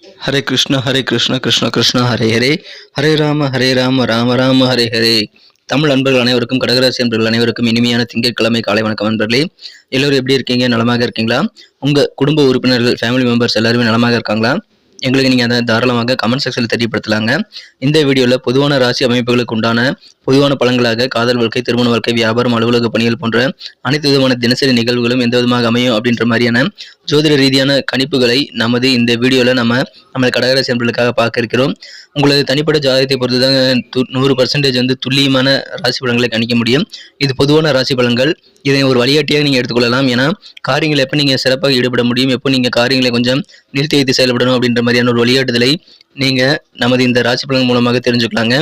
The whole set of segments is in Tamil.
ஹரே கிருஷ்ண கிருஷ்ண கிருஷ்ண ஹரே ஹரே, ஹரே ராம ராம ராம ஹரே ஹரே. தமிழ் அன்பர்கள் அனைவருக்கும், கடகராசி அன்பர்கள் அனைவருக்கும் இனிமையான திங்கட்கிழமை காலை வணக்கம் அன்பர்களே. எல்லோரும் எப்படி இருக்கீங்க? நலமாக இருக்கீங்களா? உங்க குடும்ப உறுப்பினர்கள், ஃபேமிலி மெம்பர்ஸ் எல்லாருமே நலமாக இருக்காங்களா? எங்களுக்கு நீங்கள் அதை தாராளமாக கமெண்ட் செக்ஷனில் தெரியப்படுத்தலாங்க. இந்த வீடியோவில் பொதுவான ராசி அமைப்புகளுக்கு உண்டான பொதுவான பலன்களாக காதல் வாழ்க்கை, திருமண வாழ்க்கை, வியாபாரம், அலுவலக பணிகள் போன்ற அனைத்து விதமான தினசரி நிகழ்வுகளும் எந்த விதமாக அமையும் அப்படின்ற மாதிரியான ஜோதிட ரீதியான கணிப்புகளை நமது இந்த வீடியோவில் நம்ம கடகராசி அன்பர்களுக்காக பார்க்க இருக்கிறோம். உங்களது தனிப்பட்ட ஜாதகத்தை பொறுத்து தான் 100% வந்து துல்லியமான ராசி பலன்களை கணிக்க முடியும். இது பொதுவான ராசி பலன்கள். இதை ஒரு வழிகாட்டியாக நீங்கள் எடுத்துக்கொள்ளலாம். ஏன்னா காரியங்களை எப்போ நீங்கள் சிறப்பாக ஈடுபட முடியும், எப்போ நீங்கள் காரியங்களை கொஞ்சம் நிறுத்தி வைத்து செயல்படணும் அப்படின்ற மாதிரியான ஒரு வழிகாட்டுதலை நீங்கள் நமது இந்த ராசி பலன் மூலமாக தெரிஞ்சுக்கலாங்க.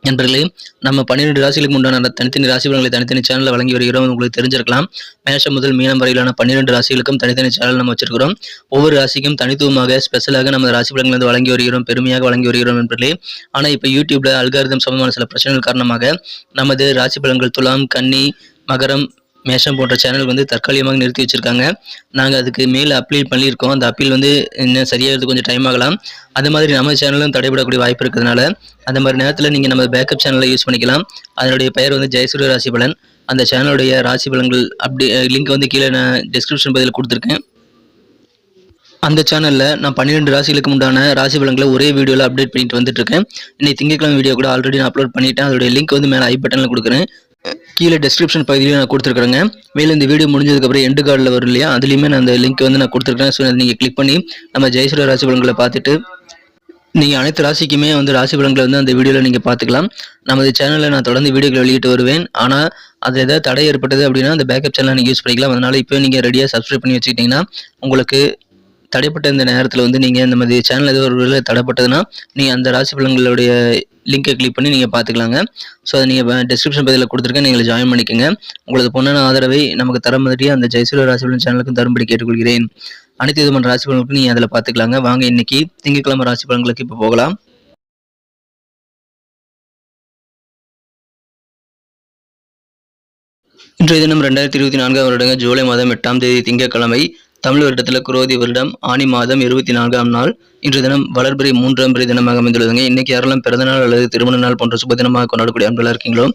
நண்பர்களே, நம்ம 12 ராசிகளுக்கு உண்டான தனித்தனி ராசி பலன்களை தனித்தனி சேனலில் வழங்கி வருகிறோம். உங்களுக்கு தெரிஞ்சிருக்கலாம். மேஷம் முதல் மீனம் வரையிலான 12 ராசிகளுக்கும் தனித்தனி சேனல் நம்ம வச்சிருக்கிறோம். ஒவ்வொரு ராசிக்கும் தனித்துவமாக ஸ்பெஷலாக நம்ம ராசி பலன்களை வந்து வழங்கி வருகிறோம், பெருமையாக வழங்கி வருகிறோம் நண்பர்களே. ஆனால் இப்போ யூடியூப்ல அல்காரிதம் சம்பந்தமான சில பிரச்சனைகள் காரணமாக நமது ராசி பலன்கள் துலாம், கன்னி, மகரம், மேஷம் போன்ற சேனல் வந்து தற்காலிகமாக நிறுத்தி வச்சிருக்காங்க. நாங்கள் அதுக்கு மேல் அப்பீல் பண்ணியிருக்கோம். அந்த அப்பீல் வந்து இன்னும் சரியாக கொஞ்சம் டைம் ஆகலாம். அது மாதிரி நம்ம சேனலும் தடைபடக்கூடிய வாய்ப்பு இருக்கிறதுனால அந்த மாதிரி நேரத்தில் நீங்கள் நம்ம பேக்கப் சேனலை யூஸ் பண்ணிக்கலாம். அதனுடைய பெயர் வந்து ஜெயசூரிய ராசி பலன். அந்த சேனலுடைய ராசி பலன்கள் அப்படி லிங்க் வந்து கீழே நான் டிஸ்கிரிப்ஷன் பதில் கொடுத்துருக்கேன். அந்த சேனலில் நான் 12 ராசிகளுக்கு உண்டான ராசி பலன்களை ஒரே வீடியோவில் அப்டேட் பண்ணிட்டு வந்துட்டு இருக்கேன். இன்னைக்கு திங்கட்கிழமை வீடியோ கூட ஆல்ரெடி நான் அப்லோட் பண்ணிட்டேன். அதோடைய லிங்க் வந்து மேலே ஐ பட்டனில் கொடுக்குறேன். கீழே டிஸ்கிரிப்ஷன் பகுதியில் நான் கொடுத்துருக்குறேங்க. மேலே இந்த வீடியோ முடிஞ்சதுக்கப்புறம் எண்டு கார்டில் வரும் இல்லையா, அதுலேயுமே நான் அந்த லிங்க் வந்து நான் கொடுத்துருக்கேன். ஸோ நீங்கள் கிளிக் பண்ணி நம்ம ஜெயசூரிய ராசி பலன்களை பார்த்துட்டு நீங்கள் அனைத்து ராசிக்குமே வந்து ராசி பலன்களை வந்து அந்த வீடியோவில் நீங்கள் பார்த்துக்கலாம். நமது சேனலில் நான் தொடர்ந்து வீடியோக்களை வெளியிட்டு வருவேன். ஆனால் அது ஏதாவது தடை ஏற்பட்டது அப்படின்னா அந்த பேக்கப் சேனலை நீங்கள் யூஸ் பண்ணிக்கலாம். அதனால் இப்போ நீங்கள் ரெடியாக சப்ஸ்கிரைப் பண்ணி வச்சுக்கிட்டிங்கன்னா உங்களுக்கு தடைப்பட்ட இந்த நேரத்தில் வந்து நீங்கள் இந்த மாதிரி சேனல் ஏதோ ஒரு வேலை தடைப்பட்டதுன்னா நீங்கள் அந்த ராசி பலன்களுடைய லிங்கை கிளிக் பண்ணி நீங்கள் பார்த்துக்கலாங்க. ஸோ அதை நீங்கள் டிஸ்கிரிப்ஷன் பதிவில் கொடுத்துருக்கேன், நீங்கள் ஜாயின் பண்ணிக்கோங்க. உங்களுக்கு பொண்ணான ஆதரவை நமக்கு தர மாதிரி அந்த ஜெயசூரிய ராசி பலன் சேனலுக்கும் தரும்படி கேட்டுக்கொள்கிறேன். அனைத்து விதமான ராசி பலன்களுக்கும் நீங்கள் அதில் பார்த்துக்கலாங்க. வாங்க இன்னைக்கு திங்கட்கிழமை ராசி பலன்களுக்கு இப்போ போகலாம். இன்றைய தினம் 2024 வருடங்க ஜூலை மாதம் 8ஆம் தேதி திங்கட்கிழமை. தமிழ் வருடத்தில் குரோதி வருடம் ஆனி மாதம் 24ஆம் நாள். இன்று தினம் வளர்பிறை 3ஆம் பிறை தினமாக அமைந்துள்ளதுங்க. இன்னைக்கு யாரெல்லாம் பிறந்தநாள் அல்லது திருமண நாள் போன்ற சுப தினமாக கொண்டாடக்கூடிய அன்பர்களாக இருக்கீங்களோ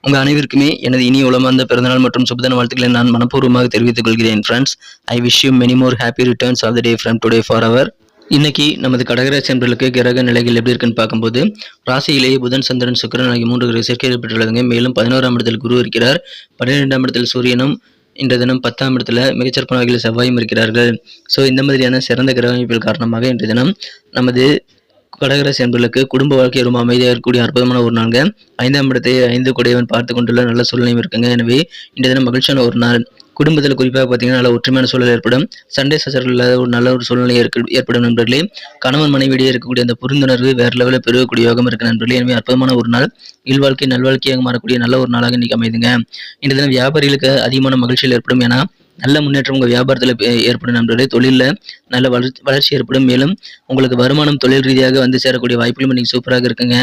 உங்க அனைவருக்குமே எனது இனி உளமார்ந்த பிறந்தநாள் மற்றும் சுபதின வாழ்த்துக்களை நான் மனப்பூர்வமாக தெரிவித்துக் கொள்கிறேன். Friends, I wish you many more happy returns of the day from today for அவர். இன்னைக்கு நமது கடகராசி அன்பர்களுக்கு கிரக நிலைகள் எப்படி இருக்குன்னு பார்க்கும்போது ராசியிலேயே புதன், சந்திரன், சுக்கிரன் ஆகிய 3 கிரக சேர்க்கை ஏற்பட்டுள்ளதுங்க. மேலும் 11ஆம் இடத்தில் குரு இருக்கிறார். 12ஆம் இடத்தில் சூரியனும், இன்ற தினம் 10ஆம் இடத்துல மிகச்சிறப்பான வகையில் செவ்வாயும் இருக்கிறார்கள். ஸோ இந்த மாதிரியான சிறந்த கிரக அமைப்புகள் காரணமாக இன்றைய தினம் நமது கடகராசி அன்பர்களுக்கு குடும்ப வாழ்க்கை ரொம்ப அமைதியாக இருக்கக்கூடிய அற்புதமான ஒரு நாள்ங்க. 5ஆம் இடத்தை 5 கொடையவன் பார்த்து கொண்டுள்ள நல்ல சூழ்நிலையும் இருக்குங்க. எனவே இன்றைய தினம் மகிழ்ச்சியான ஒரு நாள். குடும்பத்தில் குறிப்பாக பார்த்தீங்கன்னா நல்ல ஒற்றுமையான சூழல் ஏற்படும். சண்டை சச்சரவு இல்லாத ஒரு நல்ல ஒரு சூழ்நிலை ஏற்படும் நண்பர்களே. கணவன் மனைவியிடையே இருக்கக்கூடிய அந்த புரிந்துணர்வு வேற லெவலில் பெருகக்கூடிய யோகம் இருக்கு நண்பர்களே. எனவே அற்புதமான ஒரு நாள். இல்வாழ்க்கை நல்வாழ்க்கையாக மாறக்கூடிய நல்ல ஒரு நாளாக இன்னைக்கு அமைதுங்க. இன்றைய தினம் வியாபாரிகளுக்கு அதிகமான மகிழ்ச்சியில் ஏற்படும். ஏன்னா நல்ல முன்னேற்றம் உங்கள் வியாபாரத்தில் ஏற்படும் நண்பர்களே. தொழிலில் நல்ல வளர்ச்சி ஏற்படும். மேலும் உங்களுக்கு வருமானம் தொழில் ரீதியாக வந்து சேரக்கூடிய வாய்ப்புகளும் இன்னைக்கு சூப்பராக இருக்குங்க.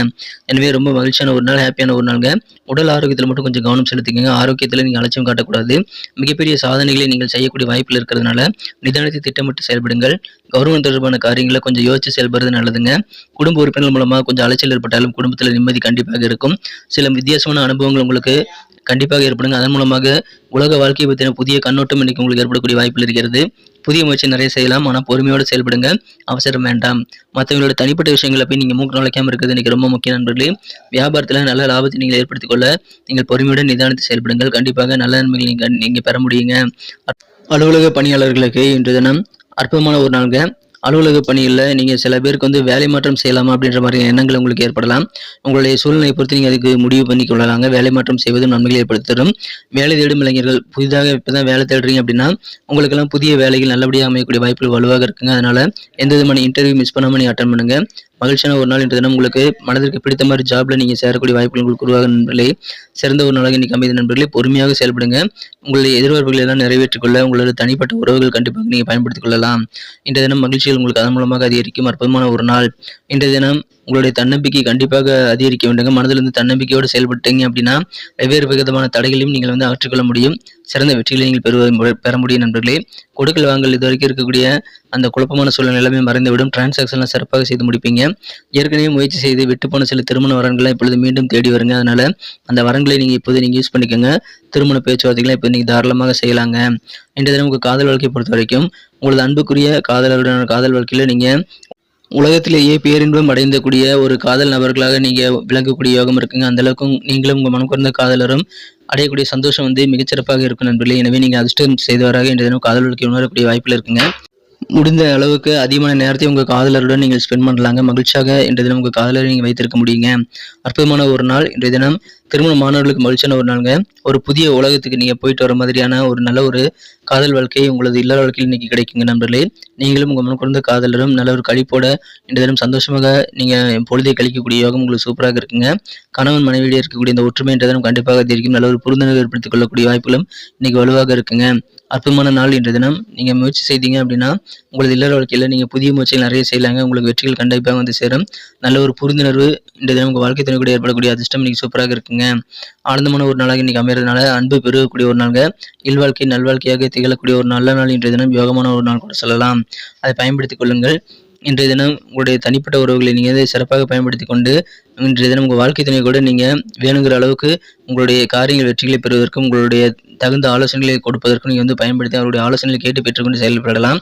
எனவே ரொம்ப மகிழ்ச்சியான ஒரு நாள், ஹாப்பியான ஒரு நாளுங்க. உடல் ஆரோக்கியத்தில் மட்டும் கொஞ்சம் கவனம் செலுத்திக்கங்க. ஆரோக்கியத்தில் நீங்கள் அலட்சியம் காட்டக்கூடாது. மிகப்பெரிய சாதனைகளை நீங்கள் செய்யக்கூடிய வாய்ப்பில் இருக்கிறதுனால நிதானத்தை திட்டமிட்டு செயல்படுங்கள். கவர்மெண்ட் தொடர்பான காரியங்களை கொஞ்சம் யோசிச்சு செயல்படுறது நல்லதுங்க. குடும்ப உறுப்பினர்கள் மூலமாக கொஞ்சம் அலைச்சல் ஏற்பட்டாலும் குடும்பத்தில் நிம்மதி கண்டிப்பாக இருக்கும். சில வித்தியாசமான அனுபவங்கள் உங்களுக்கு கண்டிப்பாக ஏற்படுங்க. அதன் மூலமாக உலக வாழ்க்கையை பற்றின புதிய கண்ணோட்டம் இன்னைக்கு உங்களுக்கு ஏற்படக்கூடிய வாய்ப்பில் இருக்கிறது. புதிய முயற்சி நிறைய செய்யலாம். ஆனால் பொறுமையோடு செயல்படுங்க, அவசரம் வேண்டாம். மற்றவங்களோட தனிப்பட்ட விஷயங்களை போய் நீங்கள் மூக்கு நுழைக்காமல் இருக்கிறது இன்னைக்கு ரொம்ப முக்கிய நண்பர்களே. வியாபாரத்தில் நல்ல லாபத்தை நீங்கள் ஏற்படுத்திக் கொள்ள நீங்கள் பொறுமையுடன் நிதானித்து செயல்படுங்கள். கண்டிப்பாக நல்ல நன்மைகள் நீங்கள் பெற முடியுங்க. அலுவலக பணியாளர்களுக்கு இன்று தினம் அற்புதமான ஒரு நாளுங்க. அலுவலக பணியில் நீங்கள் சில பேருக்கு வந்து வேலை மாற்றம் செய்யலாமா அப்படின்ற மாதிரி எண்ணங்கள் உங்களுக்கு ஏற்படலாம். உங்களுடைய சூழ்நிலையை பொறுத்து நீங்கள் அதுக்கு முடிவு பண்ணி கொள்ளலாங்க. வேலை மாற்றம் செய்வதும் நன்மைகளை ஏற்படுத்தி தரும். வேலை தேடும் இளைஞர்கள் புதிதாக இப்போ தான் வேலை தேடுறீங்க அப்படின்னா உங்களுக்கெல்லாம் புதிய வேலைகள் நல்லபடியாக அமையக்கூடிய வாய்ப்புகள் வலுவாக இருக்குங்க. அதனால் எந்த விதமான இன்டர்வியூ மிஸ் பண்ணாமல் நீங்கள் அட்டன் பண்ணுங்கள். மகிழ்ச்சியான ஒரு நாள். இன்று தினம் உங்களுக்கு மனதிற்கு பிடித்த மாதிரி ஜாப்ல நீங்கள் சேரக்கூடிய வாய்ப்புகள் உங்களுக்கு உருவாக நண்பர்களே. சிறந்த ஒரு நாளாக இன்னைக்கு அமைதி நண்பர்களே. பொறுமையாக செயல்படுங்க. உங்களுடைய எதிர்பார்ப்புகளை எல்லாம் நிறைவேற்றிக் கொள்ள உங்களோட தனிப்பட்ட உறவுகள் கண்டிப்பாக நீங்கள் பயன்படுத்திக் கொள்ளலாம். இன்றைய தினம் மகிழ்ச்சிகள் வாய்ப்புகள் உங்களுக்கு அதன் மூலமாக அதிகரிக்கும். அற்புதமான ஒரு நாள். இன்றைய தினம் உங்களுடைய தன்னம்பிக்கை கண்டிப்பாக அதிகரிக்க வேண்டுங்க. மனதிலிருந்து தன்னம்பிக்கையோடு செயல்பட்டீங்க அப்படின்னா வெவ்வேறு விதமான தடைகளையும் நீங்கள் அகற்றிக்கொள்ள முடியும். சிறந்த வெற்றிகளை நீங்கள் பெற முடியும் நண்பர்களே. கொடுக்கல் வாங்கல் இது வரைக்கும் இருக்கக்கூடிய அந்த குழப்பமான சூழ்நிலை எல்லாமே மறைந்துவிடும். டிரான்சாக்ஷன்லாம் சிறப்பாக செய்து முடிப்பீங்க. ஏற்கனவே முயற்சி செய்து விட்டுப்போன சில திருமண வரன்களை இப்பொழுது மீண்டும் தேடி வருங்க. அதனால அந்த வரன்களை இப்போது யூஸ் பண்ணிக்கோங்க. திருமண பேச்சுவார்த்தைகளை இப்போ நீங்கள் தாராளமாக செய்யலாங்க. இன்றைய தினம் உங்கள் காதல் வாழ்க்கையை பொறுத்த வரைக்கும் உங்களது அன்புக்குரிய காதலருடனான காதல் வாழ்க்கையில் நீங்கள் உலகத்திலேயே பேரின்பம் அடைந்தக்கூடிய ஒரு காதல் நபர்களாக நீங்க விளங்கக்கூடிய யோகம் இருக்குங்க. அந்த அளவுக்கு நீங்களும் உங்க மனம் குறைந்த காதலரும் அடையக்கூடிய சந்தோஷம் மிகச்சிறப்பாக இருக்கும் நண்பர்களே. எனவே நீங்க அதிர்ஷ்டம் செய்தவராக இன்றைய தினம் காதல் வாழ்க்கை உணரக்கூடிய வாய்ப்புகள் இருக்குங்க. முடிந்த அளவுக்கு அதிகமான நேரத்தை உங்கள் காதலருடன் நீங்கள் ஸ்பெண்ட் பண்ணலாங்க. மகிழ்ச்சியாக இன்றைய தினம் உங்கள் காதலரை நீங்கள் வைத்திருக்க முடியுங்க. அற்புதமான ஒரு நாள் இன்றைய தினம். திருமண மாணவர்களுக்கு மகிழ்ச்சியான ஒரு நாளுங்க. ஒரு புதிய உலகத்துக்கு நீங்கள் போயிட்டு வர மாதிரியான ஒரு நல்ல ஒரு காதல் வாழ்க்கை உங்களது இல்லற வாழ்க்கையில் இன்னைக்கு கிடைக்குங்க நண்பர்களே. நீங்களும் உங்கள் மனம் குறைந்த காதலரும் நல்ல ஒரு கழிப்போட இன்றைய தினம் சந்தோஷமாக நீங்கள் பொழுதை கழிக்கக்கூடிய யோகம் உங்களுக்கு சூப்பராக இருக்குங்க. கணவன் மனைவியிடையே இருக்கக்கூடிய இந்த ஒற்றுமை இன்றைய தினம் கண்டிப்பாக அதிகரிக்கும். நல்ல ஒரு புரிந்துணர்வு ஏற்படுத்திக் கொள்ளக்கூடிய வாய்ப்புகளும் இன்னைக்கு வலுவாக இருக்குங்க. அற்புதமான நாள் இன்றைய தினம். நீங்க முயற்சி செய்தீங்க அப்படின்னா உங்களது இல்லற வாழ்க்கையில நீங்க புதிய முயற்சிகள் நிறைய செய்யலாங்க. உங்களுக்கு வெற்றிகள் கண்டிப்பாக சேரும். நல்ல ஒரு புரிந்துணர்வு இன்றைய தினம் உங்க வாழ்க்கை துணை கூட ஏற்படக்கூடிய அதிர்ஷ்டம் இன்னைக்கு சூப்பராக இருக்குங்க. ஆனந்தமான ஒரு நாளாக இன்னைக்கு அமையறதுனால அன்பு பெருகக்கூடிய ஒரு நாளுங்க. இல்வாழ்க்கை நல்வாழ்க்கையாக திகழக்கூடிய ஒரு நல்ல நாள் இன்றைய தினம். யோகமான ஒரு நாள் கூட சொல்லலாம். அதை பயன்படுத்திக் கொள்ளுங்கள். இன்றைய தினம் உங்களுடைய தனிப்பட்ட உறவுகளை நீங்கள் சிறப்பாக பயன்படுத்தி கொண்டு இன்றைய தினம் உங்கள் வாழ்க்கை துணை கூட நீங்கள் வேணுங்கிற அளவுக்கு உங்களுடைய காரியங்கள் வெற்றிகளை பெறுவதற்கும் உங்களுடைய தகுந்த ஆலோசனைகளை கொடுப்பதற்கும் நீங்கள் பயன்படுத்தி அவருடைய ஆலோசனைகளை கேட்டு பெற்றுக்கொண்டு செயல்படலாம்.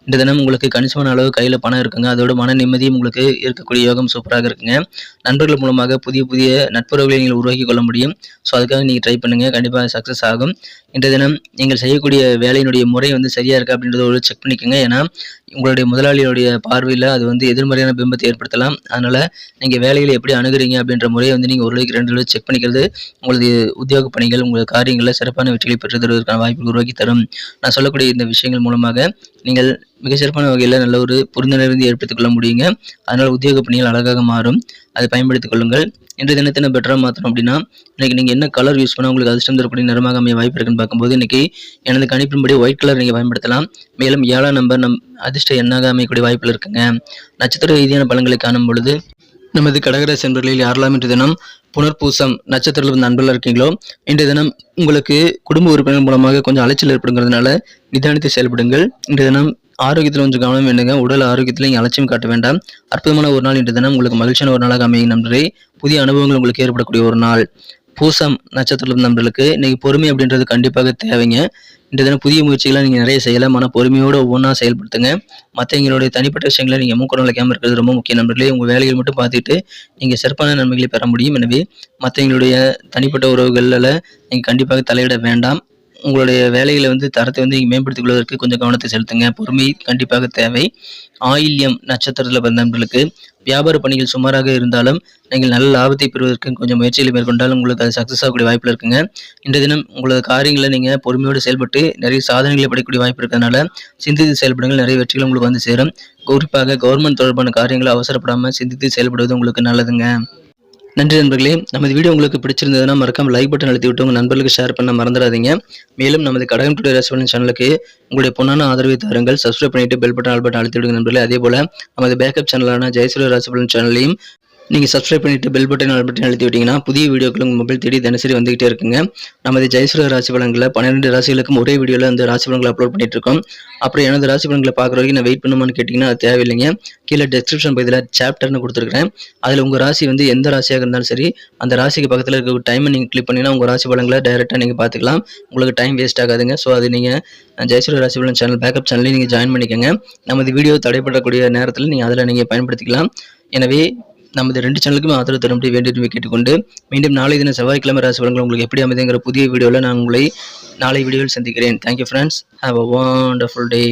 இந்த தினம் உங்களுக்கு கணிசமான அளவு கையில் பணம் இருக்குங்க. அதோட மன நிம்மதியும் உங்களுக்கு இருக்கக்கூடிய யோகம் சூப்பராக இருக்குங்க. நண்பர்கள் மூலமாக புதிய புதிய நட்புறவுகளை நீங்கள் உருவாக்கி கொள்ள முடியும். ஸோ அதுக்காக நீங்கள் ட்ரை பண்ணுங்கள். கண்டிப்பாக சக்ஸஸ் ஆகும். இன்றைய தினம் நீங்கள் செய்யக்கூடிய வேலையினுடைய முறை சரியாக இருக்கா அப்படின்றத ஒரு செக் பண்ணிக்கோங்க. ஏன்னா உங்களுடைய முதலாளியுடைய பார்வையில் அது எதிர்மறையான பிம்பத்தை ஏற்படுத்தலாம். அதனால் நீங்கள் வேலைகளை எப்படி அணுகுறீங்க அப்படின்ற முறையை நீங்கள் ஒரு 2 தடவை செக் பண்ணிக்கிறது உங்களது உத்தியோக பணிகள் உங்கள் காரியங்களில் சிறப்பான வெற்றிகளை பெற்று தருவதற்கான வாய்ப்பு உருவாக்கி தரும். நான் சொல்லக்கூடிய இந்த விஷயங்கள் மூலமாக நீங்கள் மிக சிறப்பான வகையில் நல்ல ஒரு புரிந்துணர்வு ஏற்படுத்திக் கொள்ள முடியுங்க. அதனால் உத்தியோக பணிகள் அழகாக மாறும். அதை பயன்படுத்திக் கொள்ளுங்கள். இன்றைய தினத்தை பெட்டராக மாற்றணும் அப்படின்னா இன்னைக்கு நீங்கள் என்ன கலர் யூஸ் பண்ணால் உங்களுக்கு அதிர்ஷ்டம் தரக்கூடிய நிறமாக அமைய வாய்ப்பு இருக்குன்னு பார்க்கும்போது இன்னைக்கு எனது கணிப்பின்படி ஒயிட் கலர் நீங்கள் பயன்படுத்தலாம். மேலும் 7ஆம் நம்பர் அதிர்ஷ்ட எண்ணாக அமையக்கூடிய வாய்ப்புகள் இருக்குங்க. நட்சத்திர ரீதியான பலன்களை காணும் பொழுது நமது கடகராசி நண்பர்களில் யாரெல்லாம் இன்றைய தினம் புனர்பூசம் நட்சத்திரத்தில் நண்பர்களாக இருக்கீங்களோ இன்றைய தினம் உங்களுக்கு குடும்ப உறுப்பினர் மூலமாக கொஞ்சம் அலைச்சல் ஏற்படுங்கிறதுனால நிதானித்து செயல்படுங்கள். இன்றைய தினம் ஆரோக்கியத்தில் கொஞ்சம் கவனம் வேண்டுங்க. உடல் ஆரோக்கியத்தில் நீங்கள் அலட்சியம் காட்ட வேண்டாம். அற்புதமான ஒரு நாள் இன்றைய தினம் உங்களுக்கு மகிழ்ச்சியான ஒரு நாளாக அமையும் நண்பரே. புதிய அனுபவங்கள் உங்களுக்கு ஏற்படக்கூடிய ஒரு நாள். பூசம் நட்சத்திரம் நண்பர்களுக்கு இன்னைக்கு பொறுமை அப்படின்றது கண்டிப்பாக தேவைங்க. இன்றைய தினம் புதிய முயற்சிகளை நீங்கள் நிறைய செய்யலாம். ஆனால் பொறுமையோடு ஒவ்வொன்றா செயல்படுத்துங்க. மற்றவங்களுடைய தனிப்பட்ட விஷயங்களை நீங்கள் மூக்கடம் வைக்காமல் இருக்கிறது ரொம்ப முக்கிய நண்பர்களே. உங்கள் வேலைகள் மட்டும் பார்த்துட்டு நீங்கள் சிறப்பான நன்மைகளை பெற முடியும். எனவே மற்றவங்களுடைய தனிப்பட்ட உறவுகளில் நீங்கள் கண்டிப்பாக தலையிட வேண்டாம். உங்களுடைய வேலைகளை தரத்தை நீங்கள் மேம்படுத்திக் கொள்வதற்கு கொஞ்சம் கவனத்தை செலுத்துங்க. பொறுமை கண்டிப்பாக தேவை. ஆயில்யம் நட்சத்திரத்தில் பிறந்த நண்பர்களுக்கு வியாபார பணிகள் சுமாராக இருந்தாலும் நீங்கள் நல்ல லாபத்தை பெறுவதற்கு கொஞ்சம் முயற்சிகளை மேற்கொண்டாலும் உங்களுக்கு அது சக்ஸஸ் ஆகக்கூடிய வாய்ப்பில் இருக்குங்க. இன்றைய தினம் உங்களது காரியங்களை நீங்கள் பொறுமையோடு செயல்பட்டு நிறைய சாதனைகளை படைக்கக்கூடிய வாய்ப்பு இருக்கிறதுனால சிந்தித்து செயல்படுங்கள். நிறைய வெற்றிகள் உங்களுக்கு சேரும். குறிப்பாக கவர்மெண்ட் தொடர்பான காரியங்களை அவசரப்படாமல் சிந்தித்து செயல்படுவது உங்களுக்கு நல்லதுங்க. நன்றி நண்பர்களே. நமது வீடியோ உங்களுக்கு பிடிச்சிருந்ததுன்னா மறக்காம லைக் பட்டன் அழுத்தி விட்டு உங்கள் நண்பர்களுக்கு ஷேர் பண்ண மறந்துடாதீங்க. மேலும் நமது கடகம் டுடே ராசி பலன் சேனலுக்கு உங்களுடைய பொன்னான ஆதரவை தாருங்கள். சப்ஸ்கிரைப் பண்ணிட்டு பெல் பட்டன் ஆல் பட்டன் அழுத்தி விடுங்க நண்பர்களே. அதே போல நமது பேக்கப் சேனலான ஜெயசூரிய ராசி பலன் சேனலையும் நீங்கள் சப்ஸ்கிரைப் பண்ணிட்டு பெல் பட்டன் ஆல் பட்டன் அழுத்தி விட்டீங்கன்னா புதிய வீடியோக்கள் உங்கள் மொபைல் தேடி தினசரி வந்துகிட்டே இருக்குங்க. நமது ஜெயசூரிய ராசி பலன்களை 12 ராசிகளுக்கும் ஒரே வீடியோவில் அந்த ராசி பலன்களை அப்லோட் பண்ணிட்டு இருக்கோம். அப்புறம் எனது ராசி பலன்களை பார்க்குற வரைக்கும் நான் வெயிட் பண்ணுமான்னு கேட்டிங்கன்னா அது தேவையில்லைங்க. கீழே டிஸ்கிரிப்ஷன் பகுதியில் சாப்டர்னு கொடுத்துருக்கேன். அதில் உங்கள் ராசி எந்த ராசியாக இருந்தாலும் சரி அந்த ராசிக்கு பக்கத்தில் இருக்க டைமை நீங்கள் கிளிக் பண்ணிங்கன்னா உங்கள் ராசி பலன்களை டைரெக்டாக நீங்கள் பார்த்துக்கலாம். உங்களுக்கு டைம் வேஸ்ட் ஆகாதுங்க. ஸோ அது நீங்கள் ஜெயசூரிய ராசி பலன் சேனல் பேக்கப் சேனலையும் நீங்கள் ஜாயின் பண்ணிக்கோங்க. நமது வீடியோ தடைப்படக்கூடிய நேரத்தில் நீங்கள் அதில் நீங்கள் பயன்படுத்திக்கலாம். எனவே நமது 2 சேனலுக்குமே ஆதரவு தரும்படி வேண்டியது கேட்டுக்கொண்டு மீண்டும் நாளை தினம் செவ்வாய்க்கிழமை ராசி பலன்கள் உங்களுக்கு எப்படி அமைதுங்கிற புதிய வீடியோவில் நான் உங்களை நாளை வீடியோவில் சந்திக்கிறேன். Thank you friends. Have a wonderful day.